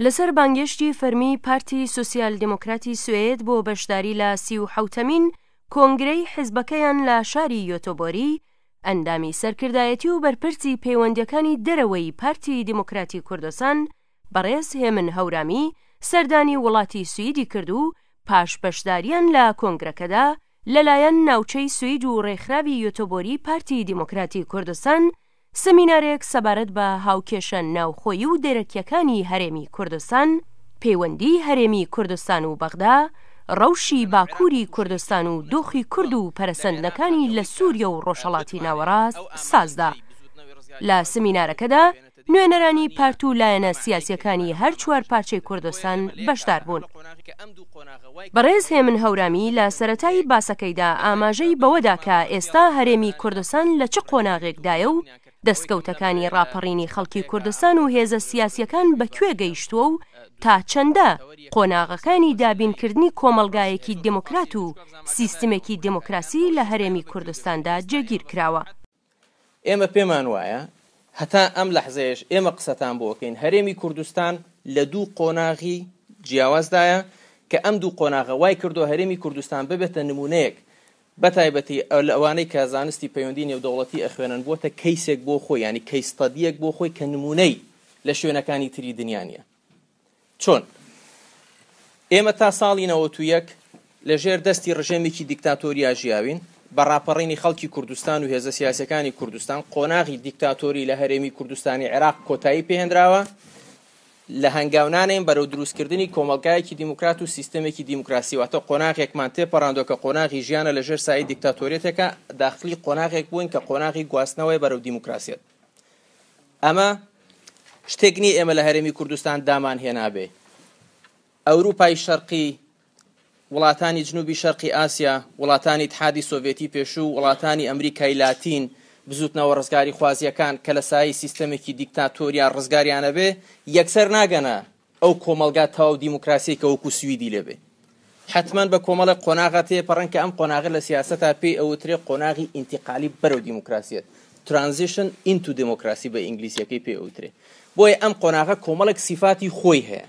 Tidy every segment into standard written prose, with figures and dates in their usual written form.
لەسەر بانگێشتی فەرمی پارتی سۆسیال دموکراتی سوێد بۆ بەشداری لە 37مین کۆنگرەی حیزبەکەیان لە شاری یۆتۆبۆری، ئەندامی سەرکردایەتی و بەرپرسی پەیوەندیەکانی دەرەوەی پارتی دموکراتی کوردستان بەڕێز هێمن هەورامی سەردانی وڵاتی سویدی کرد و پاش بەشداریان لە کۆنگرەکەدا لەلایەن ناوچەی سوید و ڕێکخراوی یۆتۆبۆری پارتی دموکراتی کوردستان سەمینارێک سەبارەت بە هاوکێشە ناوخۆیی و دەرەکیەکانی هەرێمی کوردستان، پەیوەندی هەرێمی کوردستان و بەغدا، ڕەوشی باکووری کوردستان و دۆخی کورد و پەرەسەندنەکانی لە سووریا و ڕۆژهەڵاتی ناوەڕاست سازدا. لە سەمینارەکەدا نوێنەرانی پارت و لایەنە سیاسیەکانی هەر چوار پارچەی کوردستان بەشدار بوون. بەڕێز هێمن هەورامی لە سەرەتای باسەکەیدا ئاماژەی بەوەدا کە ئێستا هەرێمی کوردستان لە چ قۆناغێکدایە و دەستکەوتەکانی ڕاپەڕینی خەڵکی کوردستان و هێزە سیاسیەکان بەکوێ گەیشتووە و تا چەندە قۆناغەکانی دابینکردنی کۆمەلگایەکی دموکرات و سیستمێکی دموکراسی لە هەرێمی کوردستاندا جێگیر کراوە. ئێمە پێمان وایە هەتا ئەم لەحزەیەش ئێمە قسەتان بۆکەین هەرێمی کوردستان لە دوو قۆناغی جیاوازدایە کە ئەم دوو قۆناغە وای کردو هەرێمی کوردستان ببێتە نمونەیەک بەتایبەتی ئەوانەی کە زانستی پەیوەندی نێودەوڵەتی ئەخوێنن بۆتە کەیسێک بۆ خۆی، ینی کەیس ستەدیەک بۆ خۆی کە نمونەی لە شوێنەکانی تری دنیا نیە. چۆن ئێمە تا ساڵی 91 لەژێر دەستی ڕژێمێکی دیکتاتۆریا ژیاوین بە ڕاپەڕینی خەڵکی کوردستان و هێزە سیاسەکانی کوردستان. قۆناغی دیکتاتۆری لە هەرێمی کوردستانی عێراق کۆتایی پێهێنراوە لە هەنگاونانێن بەرەو دروستکردنی کۆمەلگایەکی دیموکرات و سیستەمێکی دیموکراسی، واتە قۆناغێکمان تێپەڕاندووە کە قۆناغی ژیانە لەژێر سایه دیکتاتۆریەتێکە داخلی قۆناغێک بووین کە قۆناغی گواستنەوەی بەرەو دیموکراسیەت. ئەمە شتێک نیە ئێمە لە هەرێمی کوردستان دامان هێنابێ. ئەوروپای شەرقی، وڵاتانی جنوبی شەرقی ئاسیا، وڵاتانی اتحادی سۆڤێتی پێشوو، وڵاتانی ئەمریکای لاتین بزوتنەوە ڕزگاری خوازیەکان کە لە سایه سیستەمێکی دیکتاتۆریا ڕزگاریانە بێ یەکسەر ناگەنە ئەو کۆمەلگا تەواو دیموکراسی کە وەکو سویدی لێبێ. حتمما بە کۆمەڵێک قۆناغا تێپەڕن کە ئەم قۆناغە لە سیاسەتا پێی ئەوترێ قۆناغی ئینتیقالی بەرەو دیموکراسیەت، transition into democracy بە ئینگلیسیەکەی پێ ئەوترێ. بۆیە ئەم قۆناغە کۆمەڵێک سیفاتی خۆی هەیە،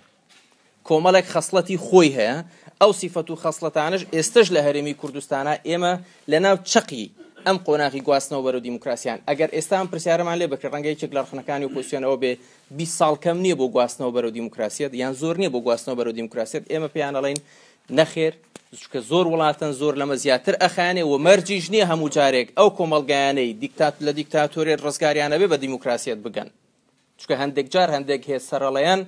کۆمەڵێک خەسڵەتی خۆی هەیە. ئەو سیفەت و خەسڵەتانش ئێستش لە هەرێمی کوردستانە ئێمە لەناو چەقی ئەم قۆناغی گواستنەوە بەرەو دیموکراسیان. ئەگەر ئێستا ئەم پرسیارەمان لێ بکرێت ڕەنگە یەکێک لە ڕخنەکانی ئۆپۆزیسیۆنەوە بێ 20 ساڵ کەم نییە بۆ گواستنەوە بەرەو دیموکراسیەت یان زۆر نییە بۆ گواستنەوە بەرەو دیموکراسیەت، ئێمە پێیان دەڵێن نەخێر، چونکە زۆر وڵاتن زۆر لەمە زیاتر ئەخانێ و مەرجیش نییە هەموو جارێک ئەو کۆمەلگایانەی لە دیکتاتۆریەت ڕزگاریانە بێ بە دیموکراسیەت بگەن، چونکە هەندێک جار هەندێک هێز سەرەڵەیان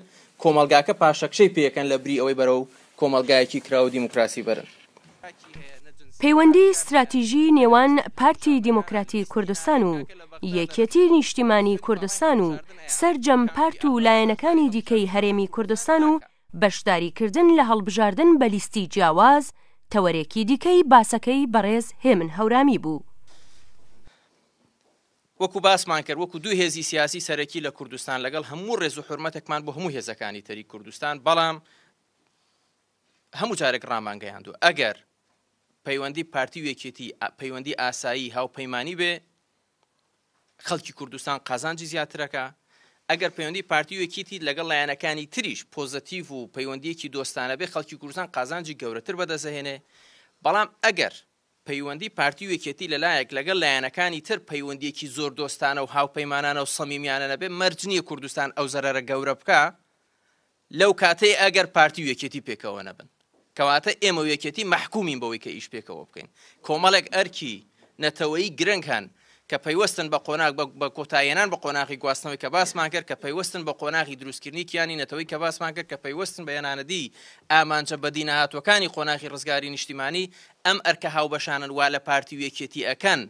کۆمەلگاکە پاشەکشەی پێەکەن لە بری ئەوەی بەرەو کۆمەلگایەکی کراوە دیموکراسی بەرن. پەیوەندی استراتیژی نێوان پارتی دموکراتی کوردستان و یەکێتی نیشتیمانی کوردستان و سەرجەم پارت و لایەنەکانی دیکەی هەرێمی کوردستان و بەشداریکردن لە هەڵبژاردن بە لیستی جیاواز تەوەرێکی دیکەی باسەکەی بەڕێز هێمن هەورامی بوو. وەکو باسمان کرد وەکو دوو هێزی سیاسی سەرەکی لە کوردستان لەگەڵ هەموو ڕێز و حورمەتێکمان بۆ هەموو هێزەکانی تەری کوردستان، بەڵام هەموو جارێک ڕامانگەیاندووە ئەگەر پەیوەندی پارتی و یەکێتی پەیوەندی ئاسایی هاوپەیمانی بێ خەڵکی کوردستان قازانجی زیاترەکە، ئەگەر پەیوەندی پارتی و یەکێتی لەگەڵ لایەنەکانی تریش پۆزتیڤ و پەیوەندیەکی دۆستانە بێ خەڵکی کوردستان قازانجی گەورەتر بەدەستهێنێ. بەڵام ئەگەر پەیوەندی پارتی و یەکێتی لەلایەک لەگەڵ لایەنەکانی تر پەیوەندیەکی زۆر دۆستانە و هاوپەیمانانە و سەمیمیانە نەبێ مەرج نییە کوردستان ئەو زەرەرە گەورە بکە لەو کاتەی ئەگەر پارتی و یەکێتی پێکەوە نەبن، کەواتە ئێمە و یەکێتی مەحکومین بەوەی کە ئیش پێکەوە بکەین. کۆمەڵێک ئەرکی نەتەوەیی گرنگ هەن کە پەیوەستن بە قۆناغ بە کۆتاییێنان بە قۆناغی گواستنەوەی کە باسمان کرد، کە پەیوەستن بە قۆناغی دروستکردنی کیانی نەتەوەی کە باسمان کرد، کە پەیوەستن بە هێنانەدی ئامانجە بەدی نەهاتوەکانی قۆناغی ڕزگاری نیشتیمانی. ئەم ئەرکە هاوبەشانن وا لە پارتی و یەکێتی ئەکەن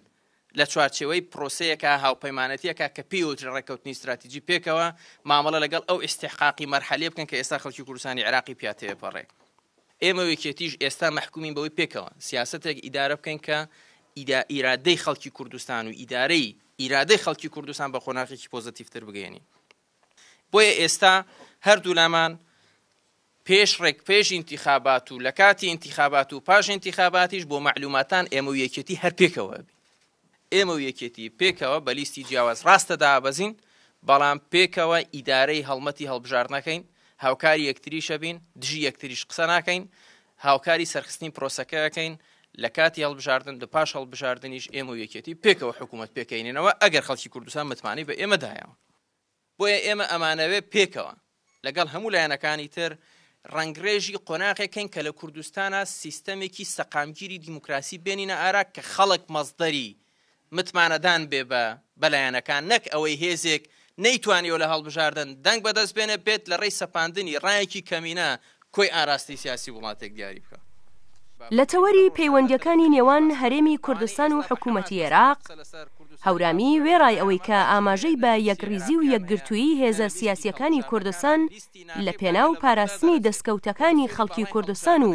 لە چوارچێوەی پرۆسەیەکە هاوپەیمانەتیەکە کە پێوتری ڕێکەوتنی استراتیجی پێکەوە مامەڵە لەگەڵ ئەو ئیستیحقاقی مەرحەلێ بکەن کە ئێستا خەڵکی کوردستانی عێراقی پیاتەیە پەڕێ. ئێمە یەکێتیش ئێستا مەحکومین بەوەی پێکەوە سیاسەتێک ئیدارە بکەین کە ئیرادەی خەڵکی کوردستان و ئیرادەی خەڵکی کوردستان بە قۆناغێکی پۆزتیڤتر بگەێنی. بۆیە ئێستا هەردوو لامان پێش ئینتیخابات و لە کاتی ئینتیخابات و پاش ئینتیخاباتیش بۆ معلوماتان ئێمە و یەکێتی هەر پێکەوە بی. ئێمە و یەکێتی پێکەوە بە لیستی جیاواز ڕاستە دابەزین، بەڵام پێکەوە ئیدارەی هەڵمەتی هەڵبژاردنەکەین هاوکاری یەکتریشە بین دژی یەکتریش قسە ناکەین هاوکاری سەرخستنی پرۆسەکەکەین لە کاتی هەڵبژاردن دە پاش هەڵبژاردننیش ئێمە و یەکێتی پێکەوە حکوومەت پێکەینەوە ئەگەر خەڵکی کوردستان متمانی بە ئێمەدایەوە بۆیە ئێمە ئەمانەوێ پێکەوە لەگەڵ هەموو لایەنەکانی تر ڕنگڕێژی قۆناغێکن کە لە کوردستانە سیستەمێکی سەقامگیری دیموکراسی بێنینە ئارا کە خەڵک مەزدەری متمانەدان بێ بە لایەنەکان نەک ئەوەی هێزێک نەیتوانیەوە لە هەڵبژاردن دەنگ بەدەست بێنێ بێت لە ڕێی سەپاندنی ڕایەکی کەمینە کۆی ئاراستی سیاسی وڵاتێک دیاری بکە. لە تەوەری پەیوەندیەکانی نێوان هەرێمی کوردستان و حکوومەتی عێراق هەورامی وێڕای ئەوەی کە ئاماژەی بە یەکریزی و یەکگرتووی هێزە سیاسیەکانی کوردستان لە پێناو پاراستنی دەستکەوتەکانی خەڵکی کوردستان و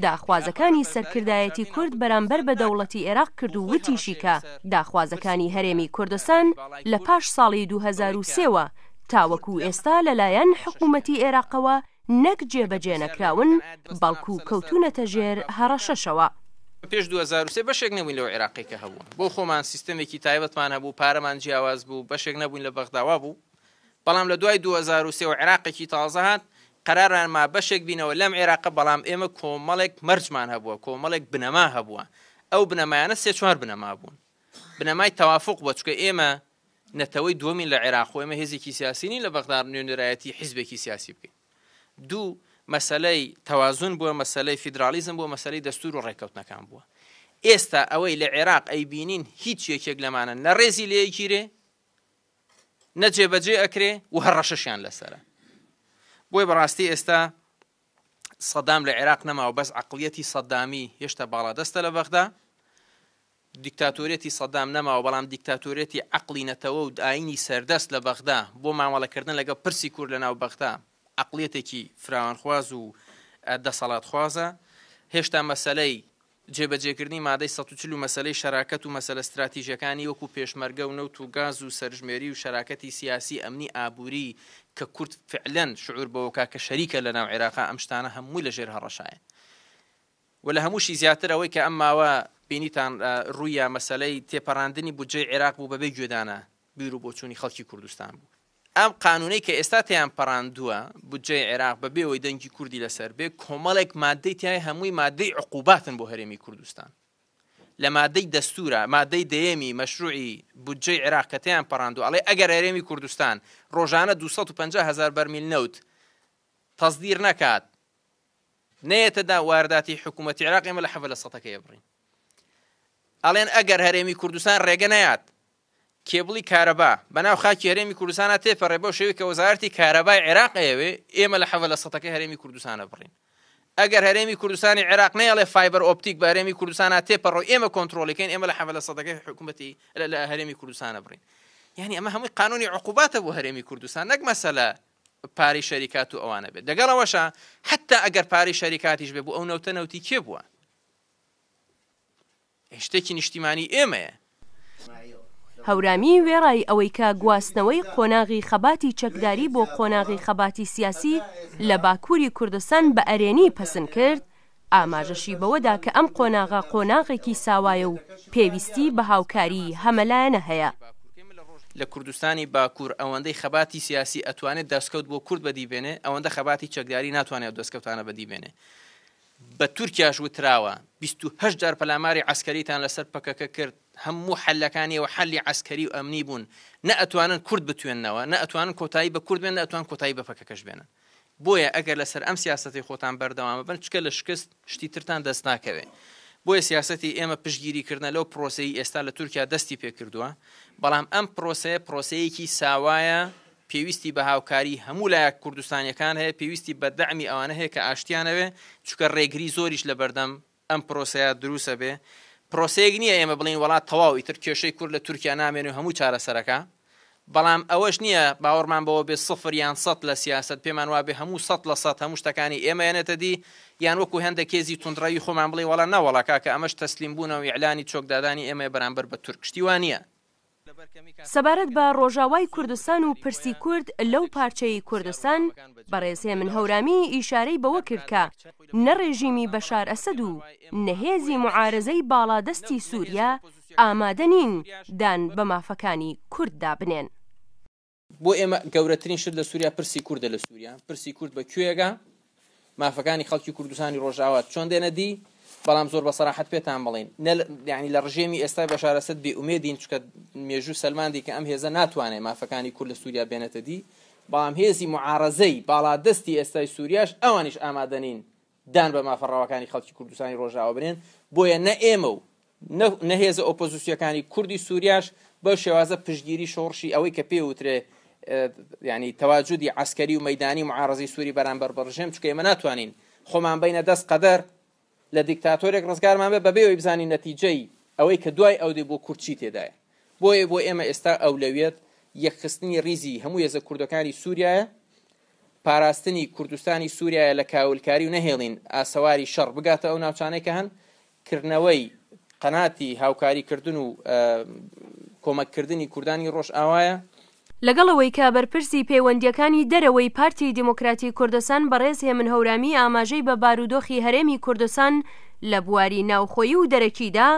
داخوازەکانی سەرکردایەتی کورد بەرامبەر بە دەوڵەتی عێراق کرد و وتیشی کە داخوازەکانی هەرێمی کوردستان لە پاش ساڵی 2003وە تاوەکو ئێستا لەلایەن حکوومەتی عێراقەوە نەک جێبەجێ نەکراون بەڵکو کەوتونەتە ژێر هەڕەشەشەوە. پێش 2003 بەشێک نەبووین لەو عێراقی کە هەبوون بۆ خۆمان سیستەمێکی تایبەتمان هەبوو پارەمان جیاواز بوو بەشێک نەبووین لە بەغداوا بوو بەڵام لە دوای 2003 و عێراقێکی تازە هات قەراران ما بەشێک بینەوە لەم عێراقە بەڵام ئێمە کۆمەڵێک مەرجمان هەبووە کۆمەڵێک بنەما هەبووە ئەو بنەمایانە 3-4 بنەما بوون بنەمای تەوافق بووە چونکە ئێمە نەتەوەی دووەمین لە عێراق و ئێمە هێزێکی سیاسی نین لە بەغدا نوێنەرایەتی حیزبێکی سیاسی بکەین دوو مەسەلەی تەوازن بووە مەسەلەی فیدرالیزم بووە مەسەلەی دەستور و ڕێکەوتنەکان بووە ئێستا ئەوەی لە عێراق ئەی بینین هیچ یەکێک لەمانە نە ڕێزی لێیگیرێ نە جێبەجێ ئەکرێ و هەڕەشەشیان لەسەرە بۆی بەڕاستی ئێستا سەدام لە عێراق نەماوە بەس عەقڵیەتی سەدامی هێشتا باڵادەستە لە بەغدا دیکتاتۆرێتی سەدام نەماوە بەڵام دیکتاتۆرێتی عەقڵی نەتەوە و ئاینی سەردەست لە بەغدا بۆ مامەڵەکردن لەگەڵ پرسی کورد لەناو بەغدا عەقڵیەتێکی فراوانخواز و دەسەڵاتخوازە هێشتا مەسەلەی جێبەجێکردنی مادەی 140 و مەسەلەی شەراکەت و مەسەلە استراتیژیەکانی وەکو پێشمەرگە و نەوت و گاز و سەرژمێری و شەراکەتی سیاسی ئەمنی ئابووری کە کورد فعلەن شعور بەوەکە کە شەریکە لەناو عێراقا ئەم شتانە هەمووی لەژێر هەڕەشایە و لە هەمووشی زیاتر ئەوەی کە ئەم ماوە بینیتان ڕوویە مەسەلەی تێپەڕاندنی بودجەی عێراق بوو بەبێ گوێدانە بیر و بۆچوونی خەڵکی کوردستان بوو ئەم قانونەی کە ئێستا تیان پەڕاندووە بودجەی عێراق بەبێەوەی دەنگی کوردی لەسەر بێ کۆمەڵێک مادەی تیای هەمووی مادەی عقوباتن بۆ هەرێمی کوردستان لە مادەی دەستورە مادەی دەیەمی مەشروعی بودجەی عێراق کە تیان پەڕاندووە ئەڵێ ئەگەر هەرێمی کوردستان ڕۆژانە 250,000 بەرمیل نەوت تەزدیر نەکات نەیەتەدا وارداتی حکوومەتی عێراق ئێمە لە 7% بڕین ئەڵێن ئەگەر هەرێمی کوردستان ڕێگە نەیات کێبڵی کارەبا بەناو خاکی هەرێمی کوردستانە تێپەڕێ بۆ شێوەی کە وەزارەتی کارەبای عێراق ئەوێ ئێمە لە 7% هەرێمی کوردستانە بڕین ئەگەر هەرێمی کوردستانی عێراق نەیەڵێ فایبەر ئۆپتیک بە هەرێمی کوردستانە تێپەڕۆ ئێمە کۆنتڕۆڵەکەین ئێمە لە 7% حکوومەتی لە هەرێمی کوردستانە بڕین یعنی ئەمە هەمووی قانونی عقوباتە بۆ هەرێمی کوردستان نەک مەسەلە پارەی شەریکات و ئەوانە بێت لەگەڵەوەشە حتا ئەگەر پارەی شەریکاتیش بێ بۆ ئەو نەوتە نەوتی کێ بووە شتێکی نیشتیمانی ئێمەیە هەورامی وێڕای ئەوەی کە گواستنەوەی قۆناغی خەباتی چەکداری بۆ قۆناغی خەباتی سیاسی لە باکووری کوردستان بە ئەرێنی پەسند کرد ئاماژەشی بەوەدا کە ئەم قۆناغا قۆناغێکی ساوایە و پێویستی بە هاوکاری هەمەلایەنە هەیە لە کوردستانی باکوور ئەوەندەی خەباتی سیاسی ئەتوانێت دەستکەوت بۆ کورد بەدیبێنێ ئەوەندە خەباتی چەکداری ناتوانێت دەستکەوتانە بەدیبێنێ بە تورکیاش وتراوە 28 جار پەلاماری عسکەریتان لەسەر پەکەکە کرد هەموو حەلەکانی و حەلی عسکەری و ئەمنی بوون نە ئەتوانن کورد بتوێننەوە نە ئەتوانن کۆتایی بە کورد بێن نە ئەتوان کۆتایی بە پەکەکەش بێنن بۆیە ئەگەر لەسەر ئەم سیاسەتی خۆتان بەردەوام بن چکە لە شکست شتی ترتان دەست ناکەوێ بۆیە سیاسەتی ئێمە پشتگیریکردنە لەو پرۆسەی ئێستا لە تورکیا دەستی پێکردووە بەڵام ئەم پرۆسەیەکی ساوایە پێویستی بە هاوکاری هەموو لایەک کوردستانیەکان هەیە پێویستی بە دەعمی ئەوانە هەیە کە ئاشتیانەوێ چونکە ڕێگری زۆریش لە بەردەم ئەم پرۆسەیە دروسە بێ پرۆسەیەک نییە ئێمە بڵین وڵات تەواو ئیتر کێشەی کورد لە تورکیا نامێن و هەموو چارەسەرەکە بەڵام ئەوەش نییە باوەڕمان بەوە بێ 0 یان 100 لە سیاست پێمان وابێ هەموو 100% هەموو شتەکانی ئێمە هێنێتە دی یان وەکو هەندێک کێزی توندڕەوی خۆمان بڵێ وەڵا نەوەڵا کاکە ئەمەش تەسلیم بوونەوە ئیعلانی چۆکدادانی ئێمە بەرامبەر بە تورک شتیوان نییە سەبارەت بە ڕۆژاوای کوردستان و پرسی کورد لەو پارچەی کوردستان بەڕێزهێمن هەورامی ئیشارەی بەوە کرد کە نە ڕێژیمی بەشار ئەسەد و نەهێزی معارەزەی باڵادەستی سووریا ئامادە نین دان بە مافەکانی کورد دابنێن بۆ ئێمە گەورەترین شت لە سووریا پرسی کوردە لە سووریا پرسی کورد بە کوێگە مافەکانی خەڵکی کوردستانی ڕۆژاوات چۆن دێنە دی بەڵام زۆر بە سەراحەت پێتان بڵێن یعنی لە ڕژێمی ئێستا بەشار ئەسەد بێئومێدین چونکە مێژوو سەلماندی کە ئەم هێزە ناتوانێت مافەکانی کورد لە سووریا بێنێتە دی بەڵام هێزی معارەزەی باڵادەستی ئێستای سووریاش ئەوانیش ئامادەنین دان بە مافەڕاوەکانی خەڵکی کوردستانی ڕۆژاوا بنێن بۆیە نە ئێمە و نەهێزە ئۆپۆزیسیەکانی کوردی سووریاش بەو شێوازە پشتگیری شۆڕشی ئەوەی کە پێوترێ یعنی تەواجودی عسکەری و مەیدانی معارەزەی سووری بەرامبەر بە ڕژێم چونکە ئێمە ناتوانین خۆمان بینە دەست قەدەر لە دیکتاتۆرێک ڕزگارمان بێ بەبێەوەی بزانین نەتیجەی ئەوەی کە دوای ئەو دێ بۆ کورچی تێدایە بۆیە بۆ ئێمە ئێستا ئەولەویەت یەکخستنی ریزی هەموو هێزە کوردەکانی سووریایە پاراستنی کوردستانی سووریایە لە کاولکاری و نەهێڵین ئاسەواری شەڕ بگاتە ئەو ناوچانەی کە هەن کردنەوەی قەناتی هاوکاریکردن و کۆمەککردنی کوردانی ڕۆژ ئاوایە لەگەڵەوەی کە بەرپرسی پەیوەندیەکانی دەرەوەی پارتی دیموکراتی کوردستان بەڕێز هێمن هەورامی ئاماژەی بە بارودۆخی هەرێمی کوردستان لە بواری ناوخۆیی و دەرەکیدا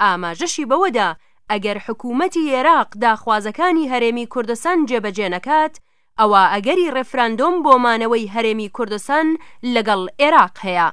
ئاماژەشی بەوەدا ئەگەر حکوومەتی عێراق داخوازەکانی هەرێمی کوردستان جێبەجێ نەکات ئەوە ئەگەری ڕێفراندۆم بۆ مانەوەی هەرێمی کوردستان لەگەڵ عێراق هەیە.